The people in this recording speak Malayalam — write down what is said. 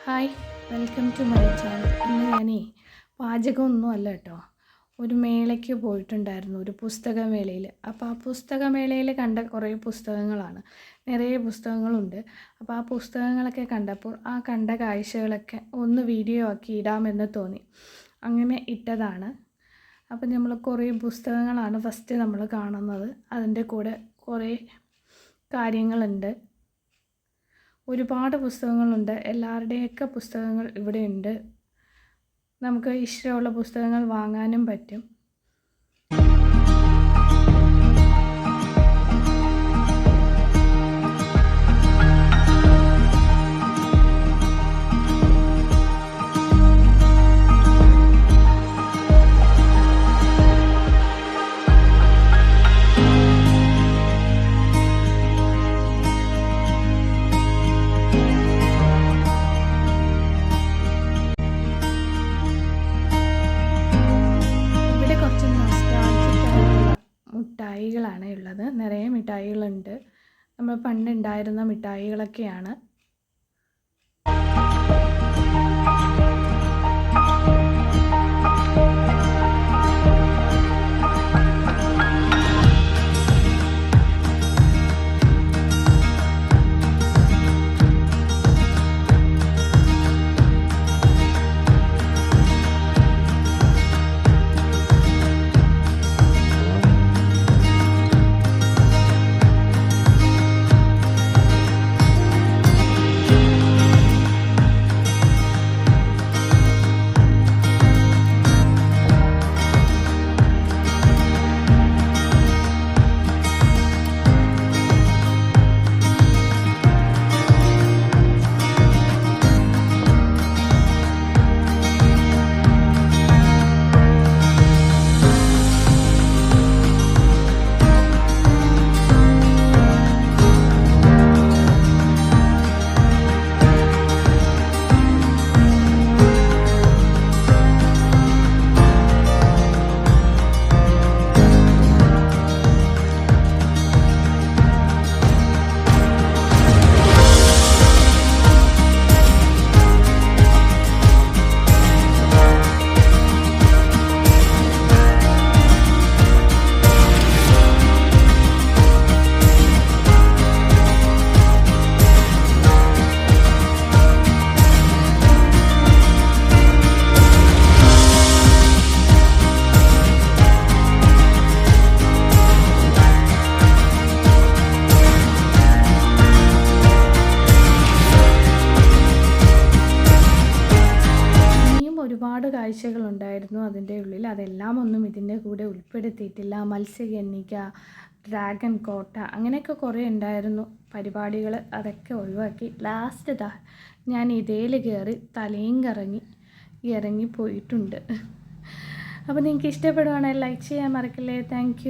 Hi, welcome to my channel. ഇന്ന് ഞാനേ പാചകമൊന്നും അല്ല കേട്ടോ, ഒരു മേളയ്ക്ക് പോയിട്ടുണ്ടായിരുന്നു, ഒരു പുസ്തകമേളയിൽ. അപ്പോൾ ആ പുസ്തകമേളയിൽ കണ്ട കുറേ പുസ്തകങ്ങളാണ്, നിറയെ പുസ്തകങ്ങളുണ്ട്. അപ്പോൾ ആ പുസ്തകങ്ങളൊക്കെ കണ്ടപ്പോൾ ആ കണ്ട കാഴ്ചകളൊക്കെ ഒന്ന് വീഡിയോ ആക്കി ഇടാമെന്ന് തോന്നി, അങ്ങനെ ഇട്ടതാണ്. അപ്പോൾ നമ്മൾ കുറേ പുസ്തകങ്ങളാണ് ഫസ്റ്റ് നമ്മൾ കാണുന്നത്. അതിൻ്റെ കൂടെ കുറേ കാര്യങ്ങളുണ്ട്, ഒരുപാട് പുസ്തകങ്ങളുണ്ട്. എല്ലാവരുടെയൊക്കെ പുസ്തകങ്ങൾ ഇവിടെയുണ്ട്. നമുക്ക് ഇഷ്ടമുള്ള പുസ്തകങ്ങൾ വാങ്ങാനും പറ്റും. മിഠായികളാണ് ഉള്ളത്, നിറയെ മിഠായികളുണ്ട്. നമ്മൾ പണ്ടുണ്ടായിരുന്ന മിഠായികളൊക്കെയാണ്. ഒരുപാട് കാഴ്ചകളുണ്ടായിരുന്നു അതിൻ്റെ ഉള്ളിൽ. അതെല്ലാം ഒന്നും ഇതിൻ്റെ കൂടെ ഉൾപ്പെടുത്തിയിട്ടില്ല. മത്സ്യകന്യക, ഡ്രാഗൺ കോട്ട, അങ്ങനെയൊക്കെ കുറേ ഉണ്ടായിരുന്നു പരിപാടികൾ. അതൊക്കെ ഒഴിവാക്കി ലാസ്റ്റ് ഞാൻ ഇതേൽ കയറി തലയും കറങ്ങി ഇറങ്ങിപ്പോയിട്ടുണ്ട്. അപ്പോൾ നിങ്ങൾക്ക് ഇഷ്ടപ്പെടുവാണെങ്കിൽ ലൈക്ക് ചെയ്യാൻ മറക്കല്ലേ. താങ്ക്